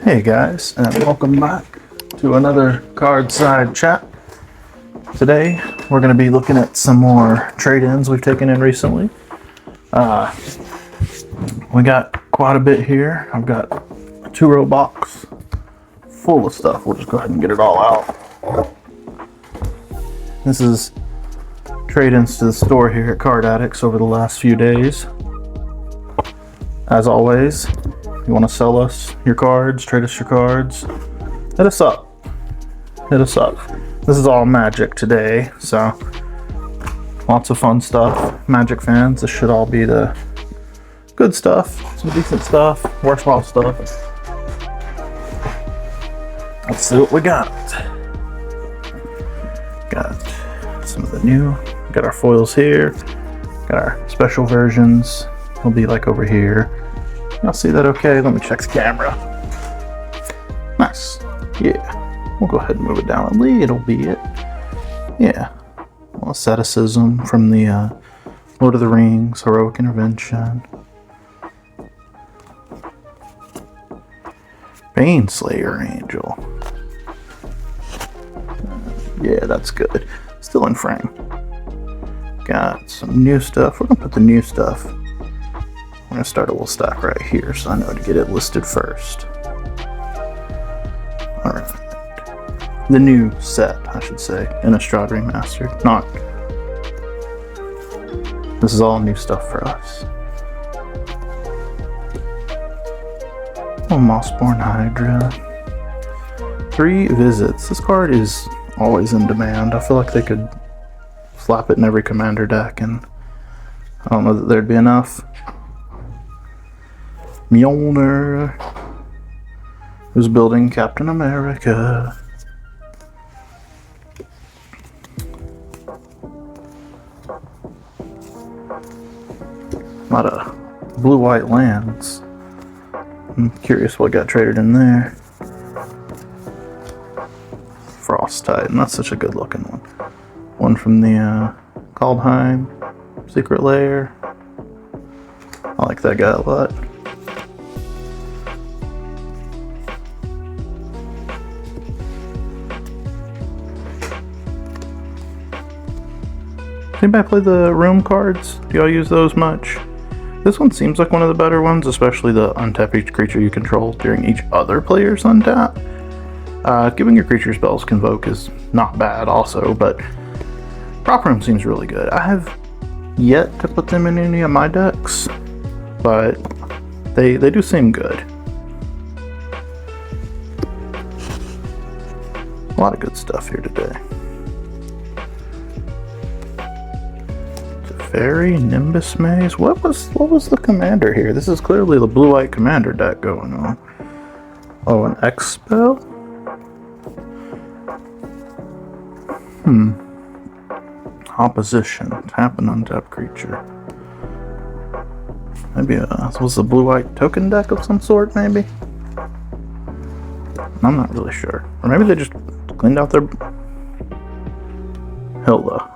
Hey guys, and welcome back to another card side chat. Today we're going to be looking at some more trade-ins we've taken in recently. We got quite a bit here. I've got a 2-row box full of stuff. We'll just go ahead and get it all out. This is trade-ins to the store here at Card Addicts over the last few days. As always, if you want to sell us your cards, trade us your cards, hit us up. Hit us up. This is all Magic today, so lots of fun stuff. Magic fans, this should all be the good stuff, some decent stuff, worthwhile stuff. Let's see what we got. Got some of the new, got our foils here, got our special versions. Will be like over here. Y'all see that okay? Let me check the camera. Nice. Yeah. We'll go ahead and move it down a little bit. Yeah. Well, asceticism from the Lord of the Rings, Heroic Intervention. Baneslayer Angel. Yeah, that's good. Still in frame. Got some new stuff. We're gonna put the new stuff. I'm going to start a little stack right here so I know to get it listed first. Alright. The new set, I should say. Innistrad Remastered. Not. This is all new stuff for us. Oh, Mossborn Hydra. 3 visits. This card is always in demand. I feel like they could slap it in every commander deck and I don't know that there'd be enough. Mjolnir, who's building Captain America. A lot of blue-white lands. I'm curious what got traded in there. Frost Titan, that's such a good looking one. One from the Kaldheim Secret Lair. I like that guy a lot. Anybody play the room cards? Do y'all use those much? This one seems like one of the better ones, especially the untap each creature you control during each other player's untap. Giving your creature spells convoke is not bad also, but prop room seems really good. I have yet to put them in any of my decks, but they do seem good. A lot of good stuff here today. Fairy, Nimbus Maze. What was the commander here? This is clearly the blue-white commander deck going on. Oh, an X spell? Opposition. Tap an untapped creature. Maybe was a blue-white token deck of some sort, maybe? I'm not really sure. Or maybe they just cleaned out their Hilda.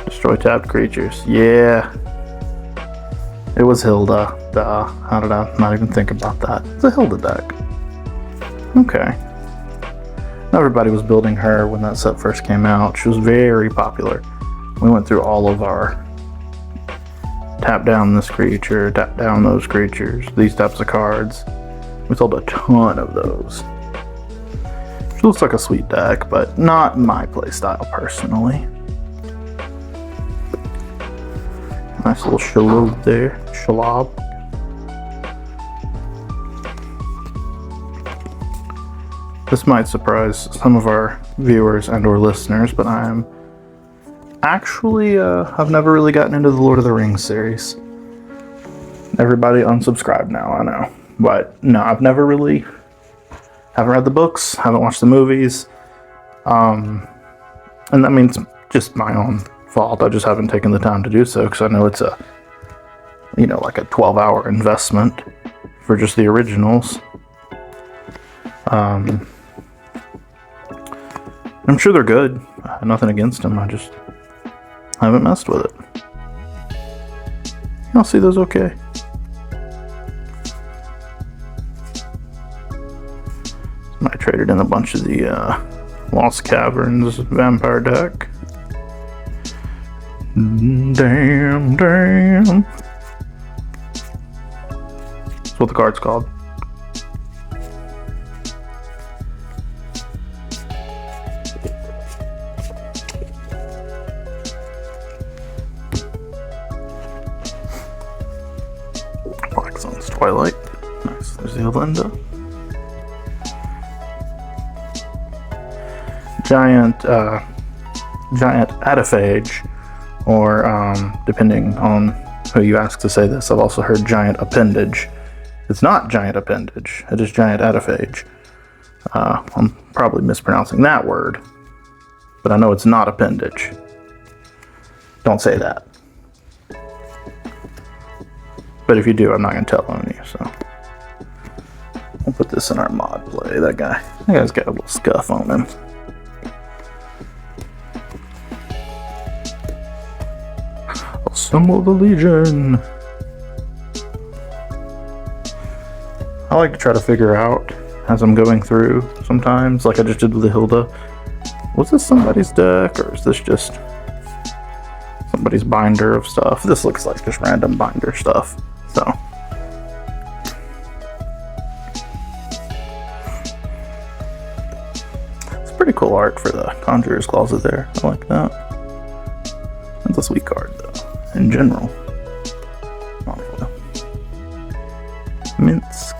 Destroy tapped creatures. Yeah. It was Hilda. Duh. How did I not even think about that? It's a Hilda deck. Okay. Everybody was building her when that set first came out. She was very popular. We went through all of our tap down this creature, tap down those creatures, these types of cards. We sold a ton of those. She looks like a sweet deck, but not my playstyle personally. Nice little Shalob there. Shalob. This might surprise some of our viewers and or listeners, but I'm actually, I've never really gotten into the Lord of the Rings series. Everybody unsubscribe now, I know. But no, I've never really, haven't read the books, haven't watched the movies. And that means just my own fault. I just haven't taken the time to do so because I know it's a, like a 12-hour investment for just the originals. I'm sure they're good. Nothing against them. I just haven't messed with it. Y'all see those okay? traded in a bunch of the Lost Caverns vampire deck. Damn. That's what the card's called. Black Sun's Twilight. Nice. There's the Olinda. Giant Ataphage, or depending on who you ask to say this, I've also heard Giant Appendage. It's not Giant Appendage, it is Giant Ataphage. I'm probably mispronouncing that word, but I know it's not Appendage. Don't say that. But if you do, I'm not going to tell on you, so. We'll put this in our mod play. That guy's got a little scuff on him. Assemble the Legion. I like to try to figure out as I'm going through sometimes, like I just did with the Hilda. Was this somebody's deck, or is this just somebody's binder of stuff? This looks like just random binder stuff, so. It's pretty cool art for the Conjurer's Closet there. I like that. That's a sweet card, though, in general. Minsk.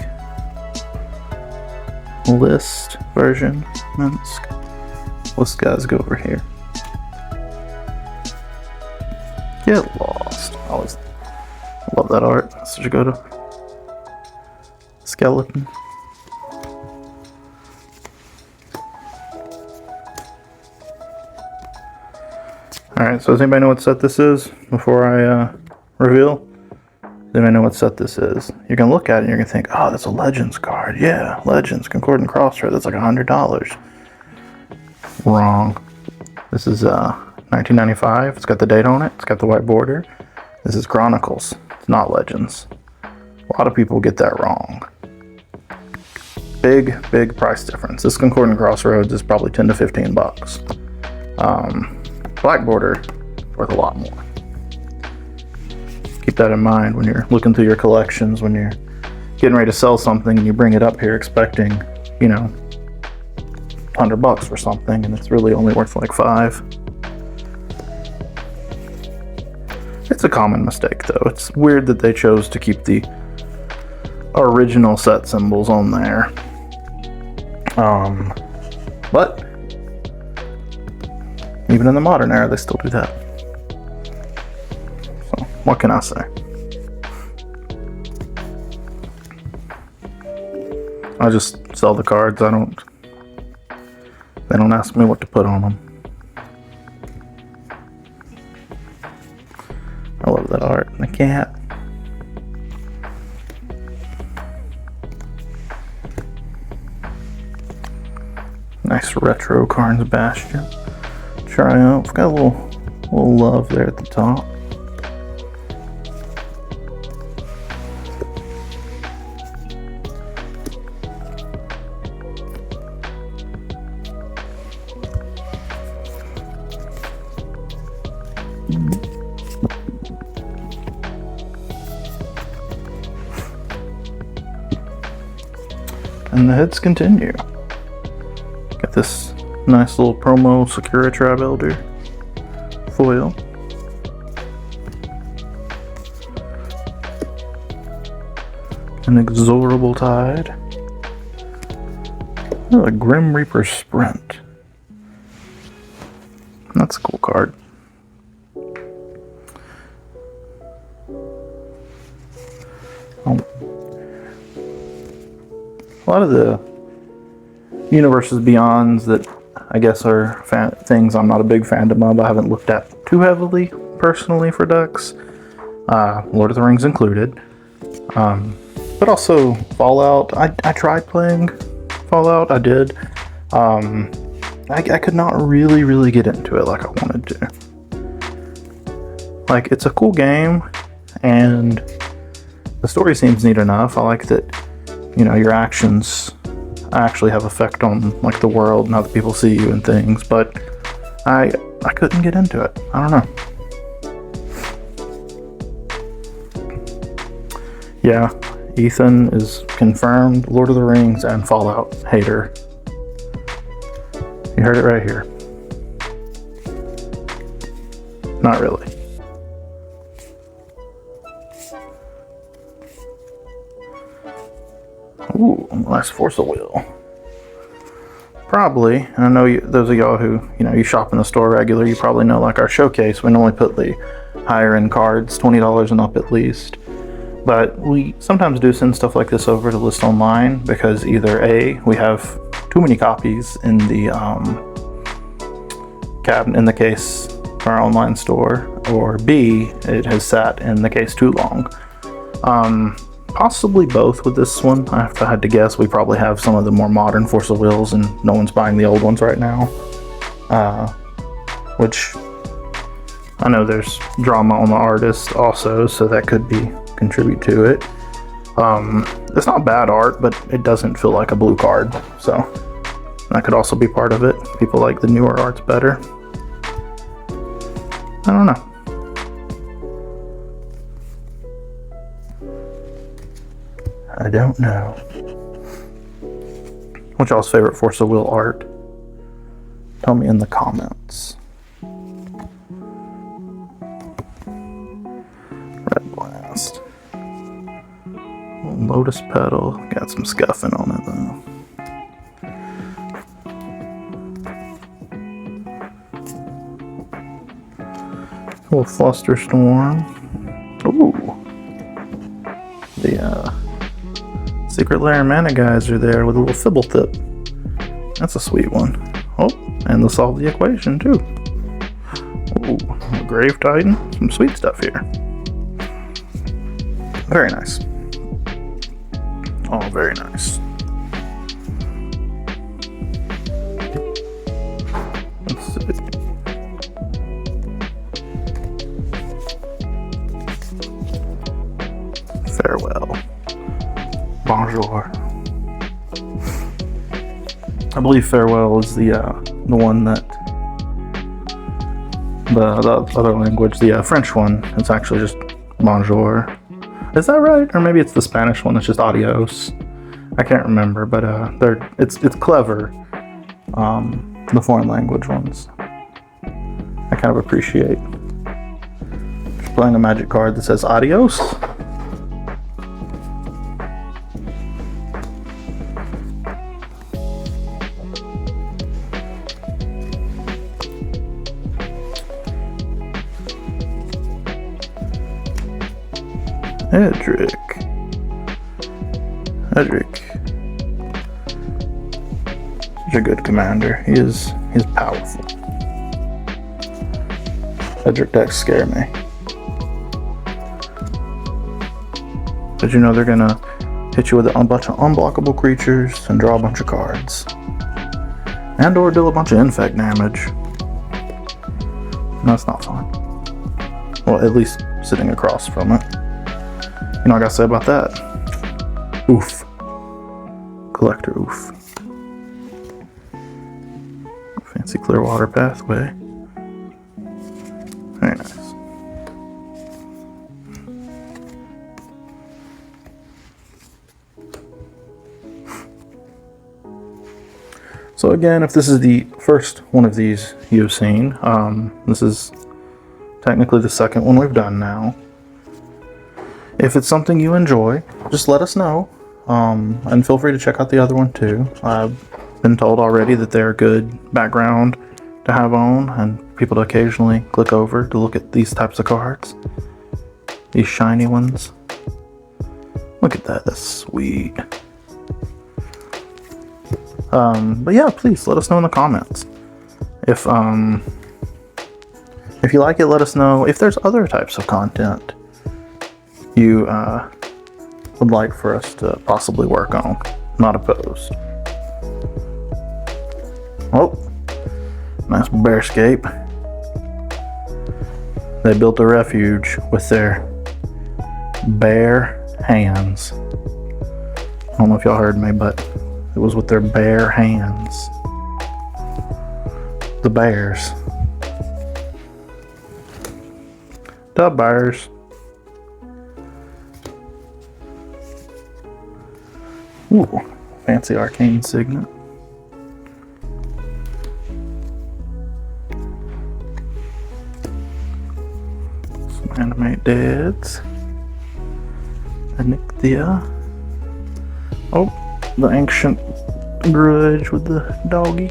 List version. Minsk. Let's guys go over here. Get lost. I always love that art. Such a good skeleton. Alright, so does anybody know what set this is before I reveal? Does anybody know what set this is? You're going to look at it and you're going to think, oh, that's a Legends card. Yeah, Legends, Concordant Crossroad. That's like $100. Wrong. This is 1995. It's got the date on it. It's got the white border. This is Chronicles. It's not Legends. A lot of people get that wrong. Big price difference. This Concordant Crossroads is probably 10 to 15 bucks. Black border worth a lot more. Keep that in mind when you're looking through your collections, when you're getting ready to sell something and you bring it up here expecting, you know, $100 for something, and it's really only worth like $5. It's a common mistake, though. It's weird that they chose to keep the original set symbols on there. But even in the modern era, they still do that. So, what can I say? I just sell the cards. They don't ask me what to put on them. I love that art. And the cat. Nice retro Karn's Bastion. Triumph. Got a little love there at the top. And the heads continue. Got this nice little promo Sakura Tribe Elder foil. An Inexorable Tide. Oh, a Grim Reaper Sprint. That's a cool card. A lot of the Universes Beyonds that I guess are things I'm not a big fandom of. I haven't looked at too heavily personally for decks. Lord of the Rings included. But also Fallout. I tried playing Fallout. I did. I could not really get into it like I wanted to. Like, it's a cool game, and the story seems neat enough. I like that, you know, your actions actually have effect on like the world and how the people see you and things, but I couldn't get into it. I don't know. Yeah, Ethan is confirmed Lord of the Rings and Fallout hater. You heard it right here. Not really. Ooh, nice Force Wheel. Probably, and I know those of y'all who, you shop in the store regular, you probably know like our showcase, we normally put the higher end cards, $20 and up at least. But we sometimes do send stuff like this over to list online because either A, we have too many copies in the cabinet in the case for our online store, or B, it has sat in the case too long. Possibly both with this one. If I had to guess, we probably have some of the more modern Force of Wills and no one's buying the old ones right now. Which I know there's drama on the artist also, so that could contribute to it. It's not bad art, but it doesn't feel like a blue card, so that could also be part of it. People like the newer arts better. I don't know. I don't know. What's y'all's favorite Force of Will art? Tell me in the comments. Red Blast. Lotus Petal. Got some scuffing on it though. Little Flusterstorm. Ooh. The Secret Lair Mana guys are there with a little Fibble Tip. That's a sweet one. Oh, and they'll solve the equation too. Ooh, a Grave Titan. Some sweet stuff here. Very nice. Oh, very nice. Let's see. Farewell. Bonjour. I believe Farewell is the one that the other language, the French one, it's actually just Bonjour. Is that right? Or maybe it's the Spanish one that's just Adios. I can't remember, but it's clever. The foreign language ones. I kind of appreciate just playing a magic card that says Adios. Edric. Such a good commander. He's powerful. Edric decks scare me. Did you know they're gonna hit you with a bunch of unblockable creatures and draw a bunch of cards? And or deal a bunch of infect damage. No, it's not fun. Well, at least sitting across from it. You know what I gotta say about that? Oof. Collector oof. Fancy Clearwater Pathway. Very nice. So again, if this is the first one of these you've seen, this is technically the second one we've done now. If it's something you enjoy, just let us know. And feel free to check out the other one too. I've been told already that they're good background to have on and people to occasionally click over to look at these types of cards. These shiny ones. Look at that, that's sweet. But yeah, please let us know in the comments. If you like it, let us know if there's other types of content you would like for us to possibly work on. Not opposed. Oh, nice bearscape. They built a refuge with their bare hands. I don't know if y'all heard me, but It was with their bare hands. The bears. The bears. Ooh, fancy arcane signet. Some animate deads. Anixia. Oh, the ancient grudge with the doggy.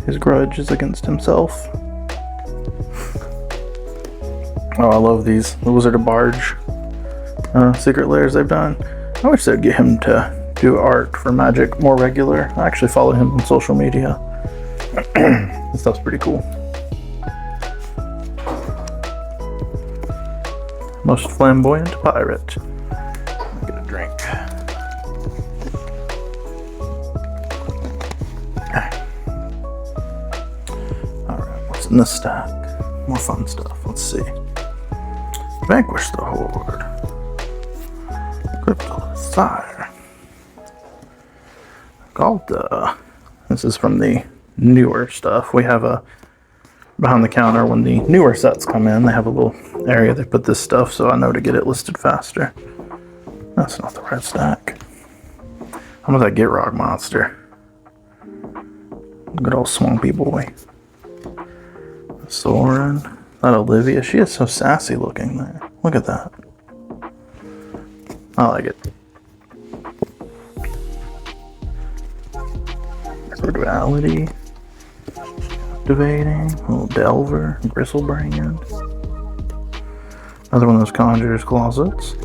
His grudge is against himself. Oh, I love these. The Wizard of Barge secret layers they've done. I wish they'd get him to do art for Magic more regular. I actually follow him on social media. This stuff's pretty cool. Most flamboyant pirate. I'll get a drink. Okay. Alright, what's in this stack? More fun stuff. Let's see. Vanquish the Horde. Cryptolith Sire. Galta. This is from the newer stuff. We have a behind the counter when the newer sets come in. They have a little area they put this stuff, so I know to get it listed faster. That's not the right stack. How about that Gitrog monster? Good old swampy boy. Soren. That Olivia. She is so sassy looking there. Look at that. I like it. Virtuality. Activating. A little Delver. Bristlebrand. Another one of those Conjurer's Closets.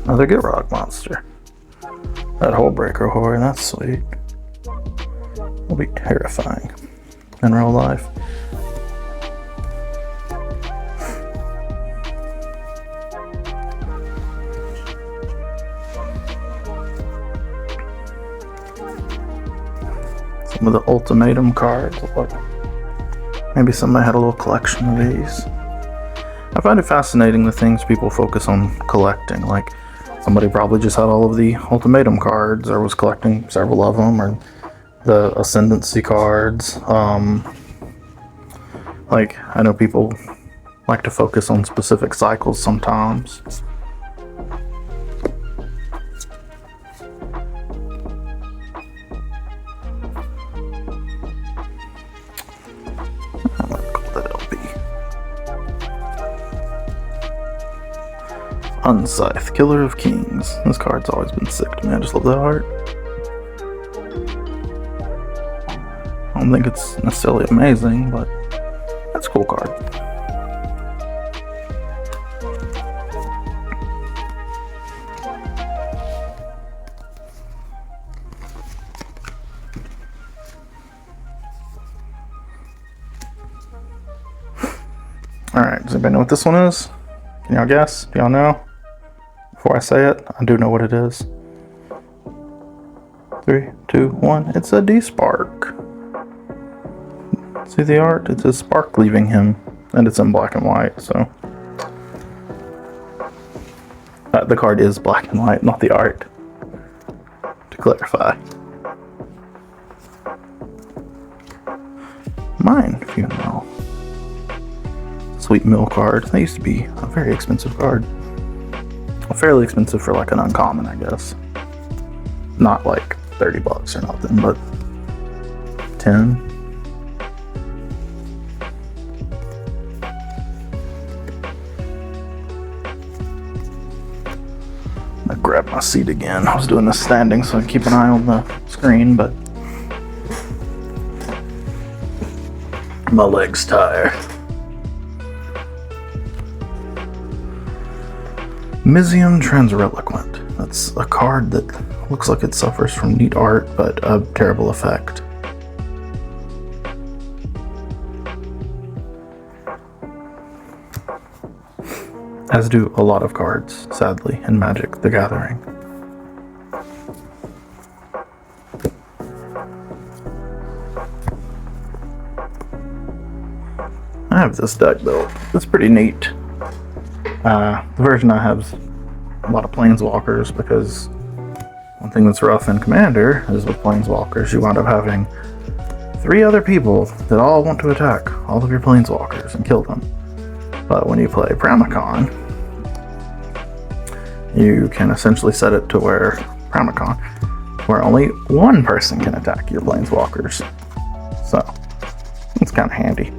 Another Gitrog monster. That Hullbreaker Horde. That's sweet. Will be terrifying in real life. Some of the ultimatum cards. Look. Maybe somebody had a little collection of these. I find it fascinating the things people focus on collecting. Like, somebody probably just had all of the ultimatum cards or was collecting several of them, or the ascendancy cards. Like, I know people like to focus on specific cycles sometimes. I'm gonna call that LP. Unscythe, Killer of Kings. This card's always been sick to me. I just love that art. I don't think it's necessarily amazing, but that's a cool card. Alright, does anybody know what this one is? Can y'all guess? Do y'all know? Before I say it, I do know what it is. 3, 2, 1. It's a D-Spark. See the art? It's a spark leaving him, and it's in black and white, so. The card is black and white, not the art. To clarify. Mine Funeral. Sweet Mill card. That used to be a very expensive card. Fairly expensive for like an uncommon, I guess. Not like $30 or nothing, but 10. I grabbed my seat again. I was doing this standing so I can keep an eye on the screen, but my legs tired. Mizzium Transreliquant. That's a card that looks like it suffers from neat art, but a terrible effect. As do a lot of cards, sadly, in Magic: The Gathering. I have this deck built. It's pretty neat. The version I have is a lot of Planeswalkers because One thing that's rough in Commander is with Planeswalkers, you wind up having 3 other people that all want to attack all of your Planeswalkers and kill them. But when you play Pramicon, you can essentially set it to where only one person can attack your Planeswalkers. So, it's kind of handy.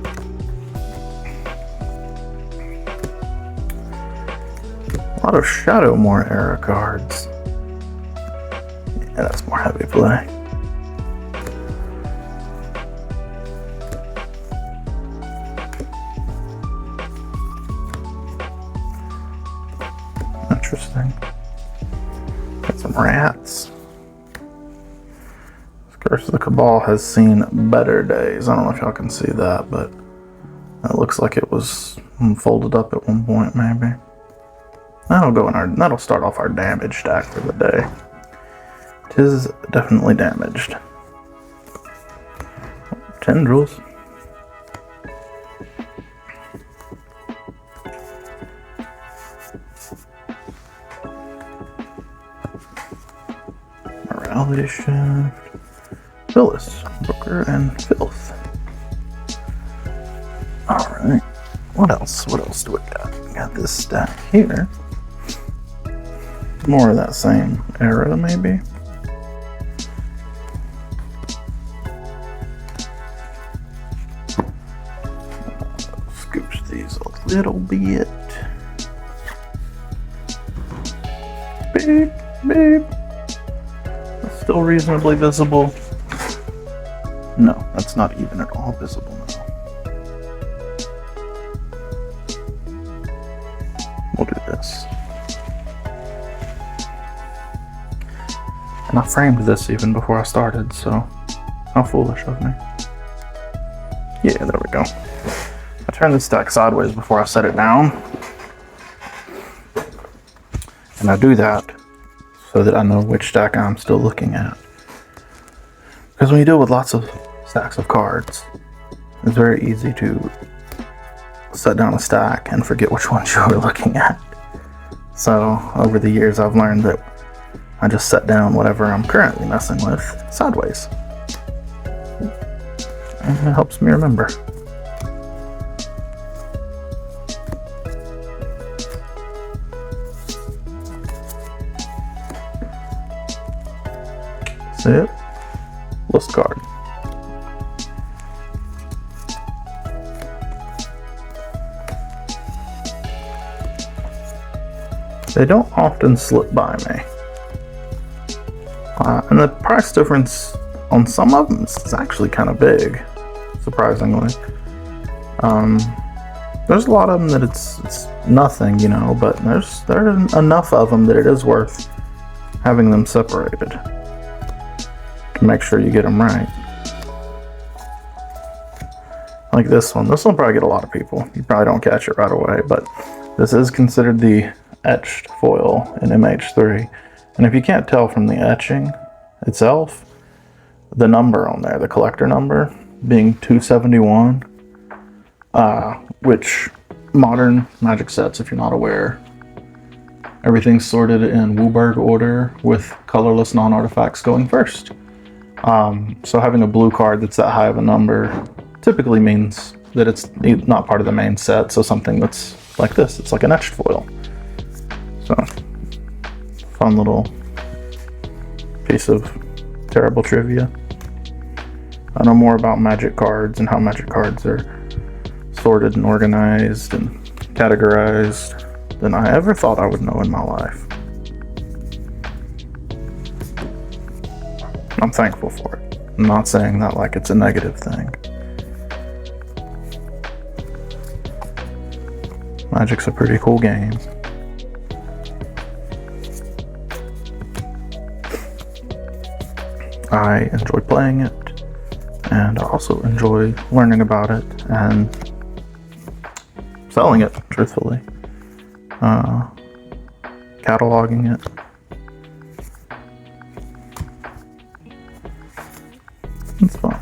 A lot of Shadowmoor era cards. Yeah, that's more heavy play. Interesting. Got some rats. Curse of the Cabal has seen better days. I don't know if y'all can see that, but it looks like it was folded up at one point, maybe. That'll start off our damage stack for the day. It is definitely damaged. Tendrils. Morality Shift. Phyllis, Booker, and Filth. Alright. What else? What else do we got? We got this stack here. More of that same era, maybe. Scooch these a little bit. Beep, beep. It's still reasonably visible. No, that's not even at all visible now. We'll do this. And I framed this even before I started, so how foolish of me. Yeah, there we go. I turned this stack sideways before I set it down. And I do that so that I know which stack I'm still looking at. Because when you deal with lots of stacks of cards, it's very easy to set down a stack and forget which ones you were looking at. So over the years I've learned that I just set down whatever I'm currently messing with sideways. And it helps me remember. That's it. List card. They don't often slip by me. And the price difference on some of them is actually kind of big, surprisingly. There's a lot of them that it's nothing, you know, but there's enough of them that it is worth having them separated to make sure you get them right. Like this one. This one will probably get a lot of people. You probably don't catch it right away, but this is considered the etched foil in MH3. And if you can't tell from the etching itself, the number on there, the collector number, being 271, which modern Magic sets, if you're not aware, everything's sorted in WUBRG order with colorless non-artifacts going first. So having a blue card that's that high of a number typically means that it's not part of the main set, so something that's like this, it's like an etched foil. So, fun little piece of terrible trivia. I know more about Magic cards and how Magic cards are sorted and organized and categorized than I ever thought I would know in my life. I'm thankful for it. I'm not saying that like it's a negative thing. Magic's a pretty cool game. I enjoy playing it, and I also enjoy learning about it and selling it, truthfully. Cataloging it. It's fun.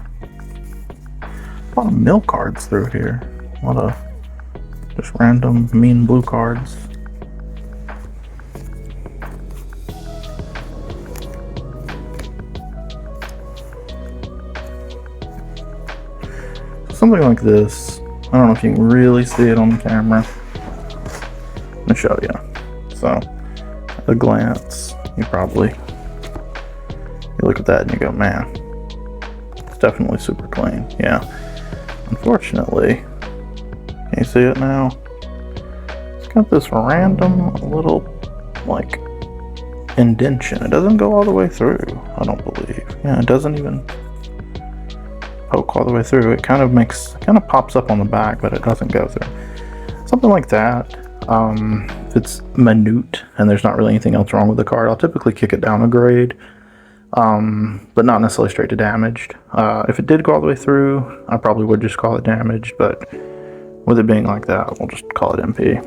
A lot of mill cards through here. A lot of just random mean blue cards. something like this. I don't know if you can really see it on the camera. Let me show you. So, at a glance, you look at that and you go, man, it's definitely super clean. Yeah. Unfortunately, can you see it now? It's got this random little, like, indentation. It doesn't go all the way through, I don't believe. Yeah, it doesn't even poke all the way through. It kind of pops up on the back, but it doesn't go through. Something like that. If it's minute and there's not really anything else wrong with the card, I'll typically kick it down a grade. But not necessarily straight to damaged. If it did go all the way through, I probably would just call it damaged, but with it being like that, we'll just call it MP.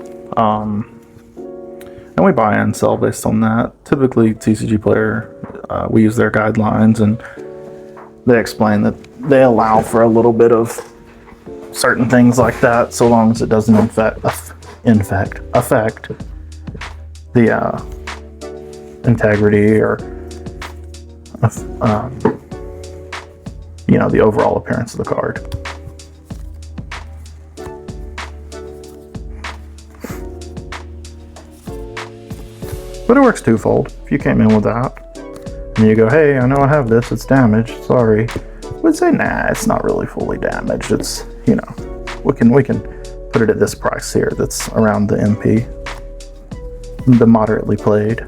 And we buy and sell based on that. Typically, TCG Player, we use their guidelines, and they explain that they allow for a little bit of certain things like that, so long as it doesn't affect the integrity or the overall appearance of the card. But it works twofold. If you came in with that and you go, hey, I know I have this, it's damaged, sorry, we'd say, nah, it's not really fully damaged. It's, we can put it at this price here that's around the MP, the moderately played.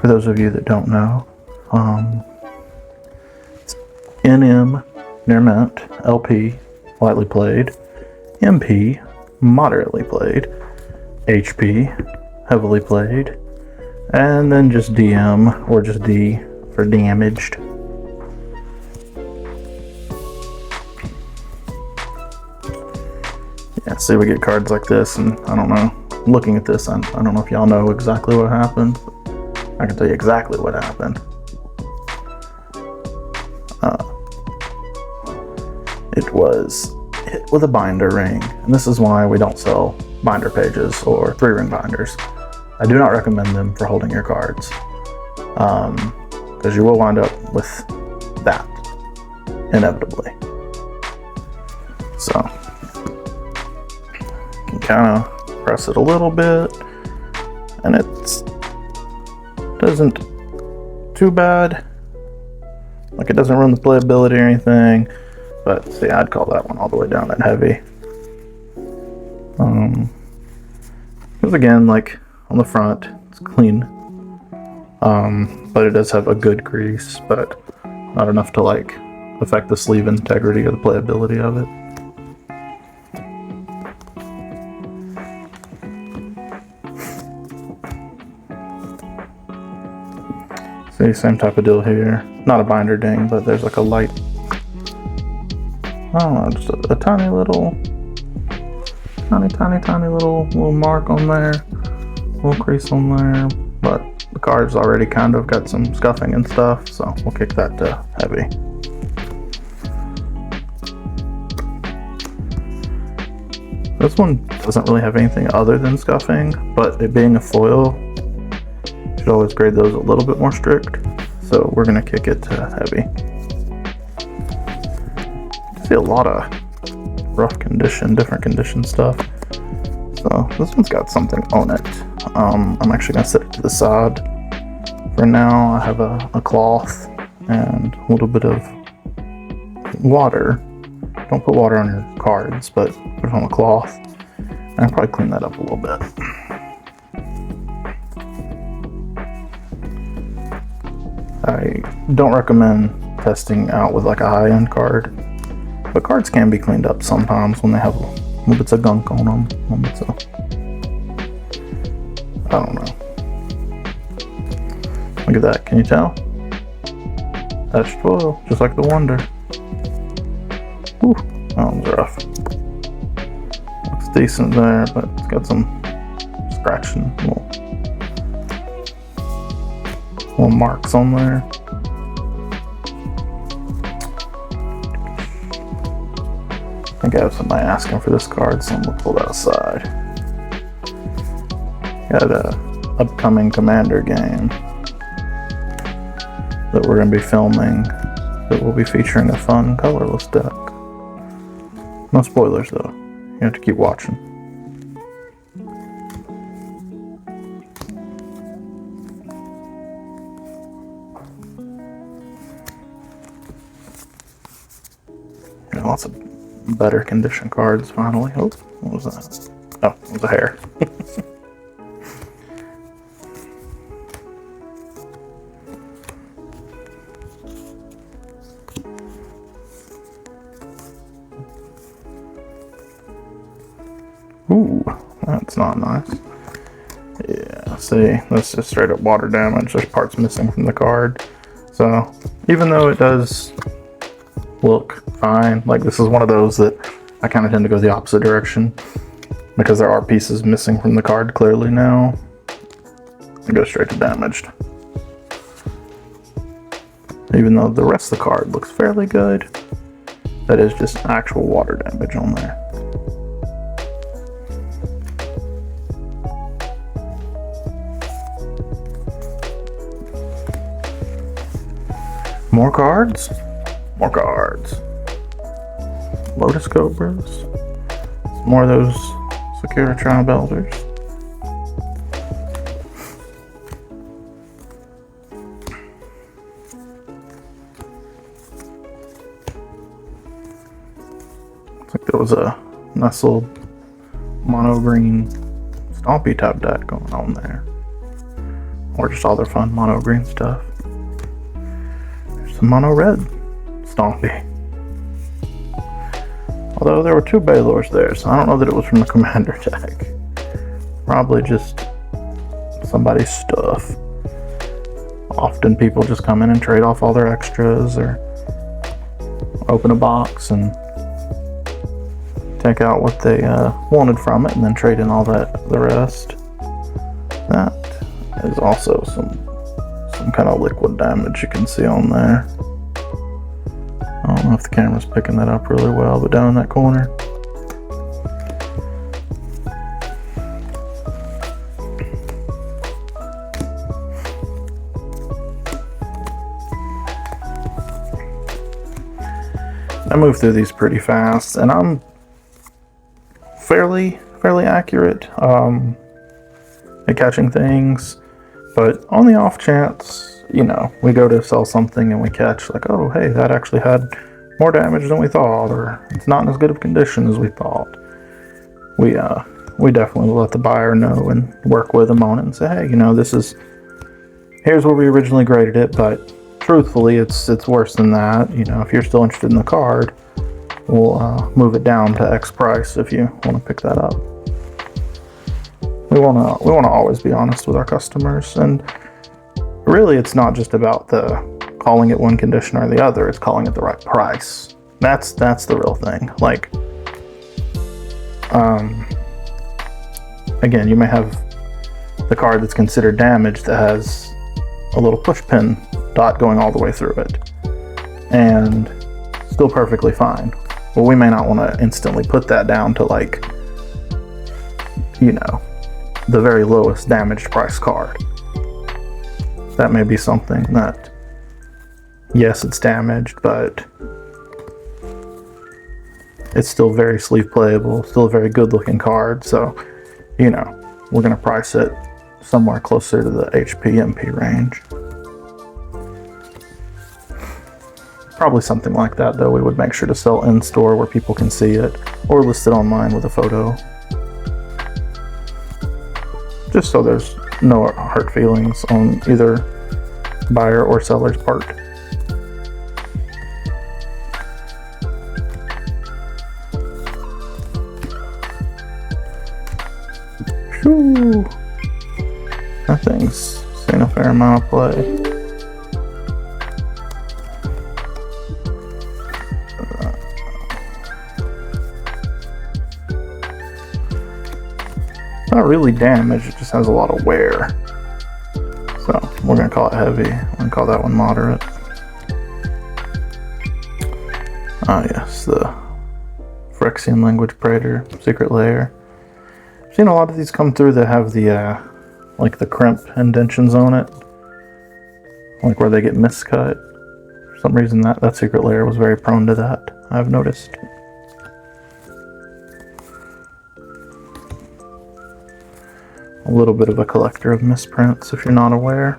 For those of you that don't know, it's NM, near mint, LP, lightly played, MP, moderately played, HP, heavily played, and then just DM, or just D for damaged. Yeah, see, we get cards like this, and I don't know, looking at this, I don't know if y'all know exactly what happened. I can tell you exactly what happened. It was hit with a binder ring, and this is why we don't sell binder pages or 3-ring binders. I do not recommend them for holding your cards, because you will wind up with that, inevitably. So, you can kind of press it a little bit, and it's isn't too bad. Like, it doesn't ruin the playability or anything, but see, I'd call that one all the way down at heavy. Because again, like on the front, it's clean, but it does have a good grease, but not enough to like affect the sleeve integrity or the playability of it. See, same type of deal here. Not a binder ding, but there's like a light, I don't know, just a tiny little mark on there, little crease on there. But the card's already kind of got some scuffing and stuff, so we'll kick that to heavy. This one doesn't really have anything other than scuffing, but it being a foil, should always grade those a little bit more strict, so we're gonna kick it to heavy. See a lot of rough condition, different condition stuff. So this one's got something on it. I'm actually gonna set it to the side for now. I have a cloth and a little bit of water. Don't put water on your cards, but put it on a cloth, and I'll probably clean that up a little bit. I don't recommend testing out with like a high-end card, but cards can be cleaned up sometimes when they have little bits of gunk on them. I don't know. Look at that, can you tell? Etched foil, just like the Wonder. Whew, that one's rough. Looks decent there, but it's got some scratching, little marks on there. I think I have somebody asking for this card, so I'm gonna pull that aside. Got a upcoming Commander game that we're gonna be filming that will be featuring a fun colorless deck. No spoilers though, you have to keep watching. Got lots of better condition cards finally. Oh, what was that? Oh, it was a hair. Ooh, that's not nice. Yeah, see, that's just straight up water damage. There's parts missing from the card. So, even though it does look fine, like this is one of those that I kind of tend to go the opposite direction because there are pieces missing from the card clearly now. It goes straight to damaged. Even though the rest of the card looks fairly good, that is just actual water damage on there. More cards? More cards. Lotus Cobras. More of those Sakura Tribe Elders. Looks like there was a nice little mono green Stompy type deck going on there. Or just other fun mono green stuff. Some mono red Stompy. Although there were two Balors there, so I don't know that it was from the commander deck. Probably just somebody's stuff. Often people just come in and trade off all their extras or open a box and take out what they wanted from it and then trade in all the rest. That is also some kind of liquid damage you can see on there. I don't know if the camera's picking that up really well, but down in that corner. I move through these pretty fast, and I'm fairly accurate at catching things. But on the off chance, you know, we go to sell something and we catch like, oh, hey, that actually had more damage than we thought, or it's not in as good of condition as we thought. We definitely let the buyer know and work with them on it and say, hey, you know, here's where we originally graded it, but truthfully, it's worse than that. You know, if you're still interested in the card, we'll move it down to X price if you want to pick that up. We want to always be honest with our customers, and really it's not just about the calling it one condition or the other, it's calling it the right price. That's the real thing. Like again, you may have the card that's considered damaged that has a little push pin dot going all the way through it and still perfectly fine. Well, we may not want to instantly put that down to, like, you know, the very lowest damaged price card. That may be something that, yes, it's damaged, but it's still very sleeve playable, still a very good looking card. So, you know, we're going to price it somewhere closer to the HP MP range. Probably something like that, though. We would make sure to sell in store where people can see it, or list it online with a photo. Just so there's no hurt feelings on either buyer or seller's part. Whew. That thing's seen a fair amount of play. Not really damaged, it just has a lot of wear. So we're gonna call it heavy. I'm gonna call that one moderate. Ah yes, the Phyrexian Language Praetor, Secret Lair. I've seen a lot of these come through that have the like the crimp indentions on it, like where they get miscut. For some reason that secret layer was very prone to that, I've noticed. A little bit of a collector of misprints if you're not aware.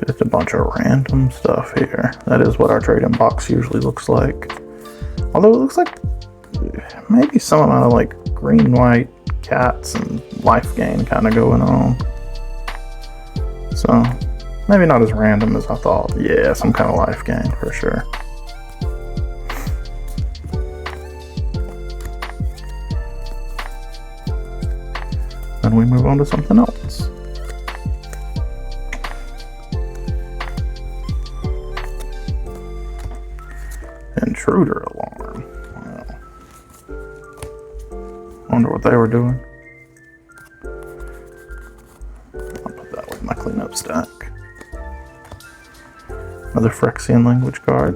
Just a bunch of random stuff here. That is what our trade-in box usually looks like. Although it looks like maybe some amount of like green, white cats and life gain kind of going on. So maybe not as random as I thought. Yeah, some kind of life gain for sure. Then we move on to something else. Intruder alarm. Wow. Wonder what they were doing. I'll put that with my cleanup stack. Another Phyrexian language card.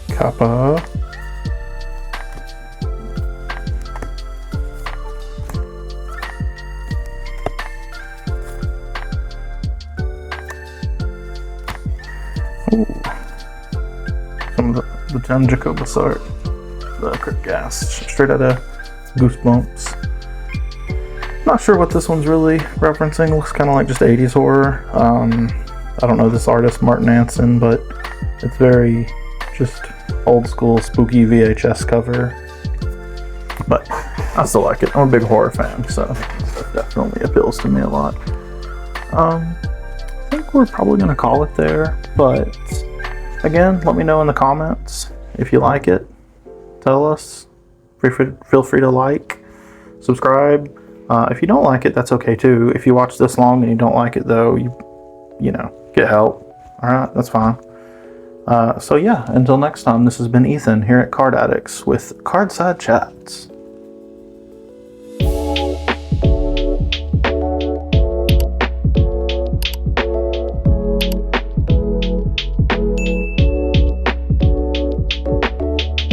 Kappa. Ooh. Some of the Gem Jacobus art. The Crypt Gas. Straight out of Goosebumps. Not sure what this one's really referencing. Looks kind of like just 80s horror. I don't know this artist, Martin Anson, but it's very just old school spooky VHS cover. But I still like it. I'm a big horror fan, so that definitely appeals to me a lot. I think we're probably going to call it there, but again, let me know in the comments if you like it. Tell us. Feel free to like, subscribe. If you don't like it, that's okay too. If you watch this long and you don't like it though, you know, get help. Alright, that's fine. So yeah, until next time, this has been Ethan here at Card Addicts with Cardside Chats.